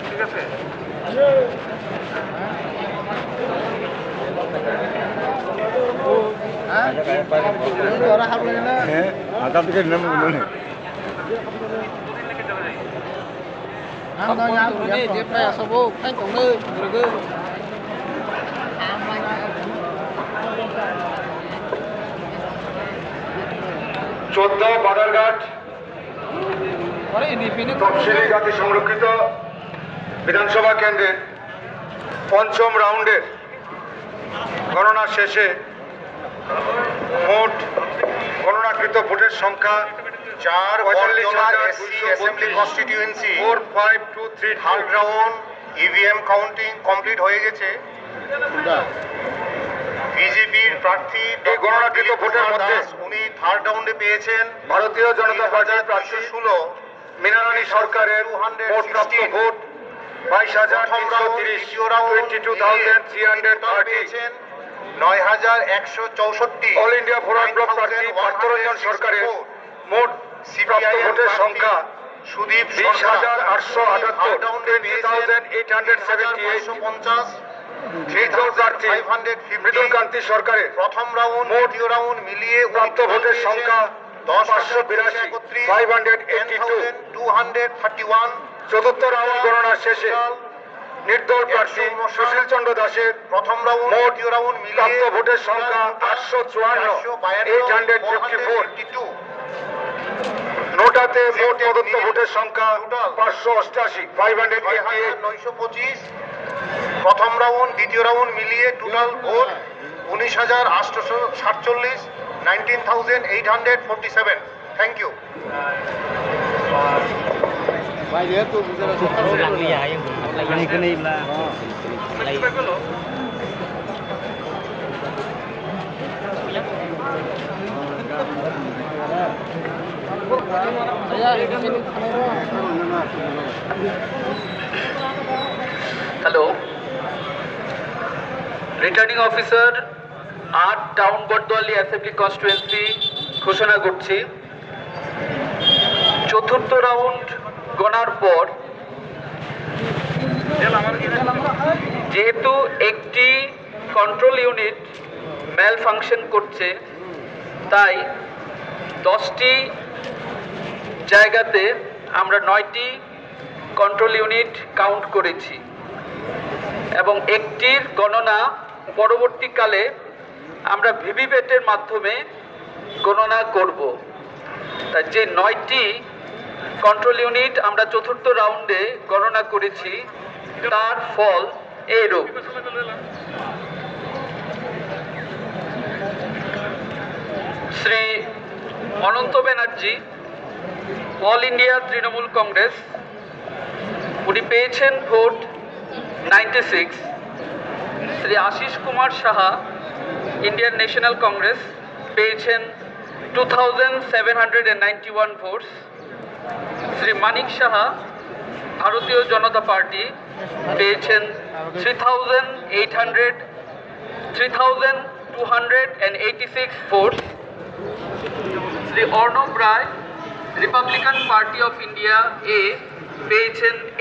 ঠিক আছে। চোদ্দ বাদারঘাট তফসিলি জাতি সংরক্ষিত বিধানসভা কেন্দ্রের পঞ্চম রাউন্ডের গণনা শেষে মোট গণনাকৃত ভোটের সংখ্যা 4,45,232 third round EVM counting complete হয়ে গেছে। বিজেপির প্রার্থী এই গণনাকৃত ভোটের মধ্যে উনি থার্ড রাউন্ডে পেয়েছেন ভারতীয় জনতা পার্টির প্রার্থী 16 মিনারানী সরকারের মোট প্রাপ্ত vote 22,330 9,164। All India forward block প্রার্থী পার্থরঞ্জন সরকারের মোট প্রাপ্ত ভোটের সংখ্যা সুদীপ 20,878 20,878। নির্দল প্রার্থী মৃদুল কান্তি সরকারের প্রথম রাউন্ড দ্বিতীয় রাউন্ড মিলিয়ে প্রাপ্ত ভোটের সংখ্যা 10,82 চতুর্থ রাউন্ড গণনা শেষে নির্দল প্রার্থী সুশীল চন্দ্র দাসের প্রথম রাউন্ড দ্বিতীয় রাউন্ড মিলিয়ে প্রাপ্ত ভোটের সংখ্যা 854 নোটাতে মোট প্রদত্ত ভোটের সংখ্যা 588 525। প্রথম রাউন্ড দ্বিতীয় রাউন্ড মিলিয়ে total vote 19,847 19,847। Thank you. Hello, returning officer 8 town Bordowali assembly constituency ঘোষণা করছি। চতুর্থ রাউন্ড গণার পর যেহেতু একটি কন্ট্রোল ইউনিট ম্যাল ফাংশন করছে, তাই 10টি জায়গাতে আমরা 9টি কন্ট্রোল ইউনিট কাউন্ট করেছি এবং একটির গণনা পরবর্তীকালে আমরা ভিভিপ্যাটের মাধ্যমে গণনা করব। তাই যে 9টি কন্ট্রোল ইউনিট আমরা চতুর্থ রাউন্ডে গণনা করেছি তার ফল এইরূপ। শ্রী অনন্ত ব্যানার্জি, অল ইন্ডিয়া তৃণমূল কংগ্রেস, উনি পেয়েছেন vote 96। Shri Ashis Kumar Saha, Indian National Congress, পেয়েছেন 2,791 ভোটস। শ্রী মানিক সাহা, ভারতীয় জনতা পার্টি, পেয়েছেন 3,286 votes. Shri Arnab Roy, Republican Party of India A, পেয়েছেন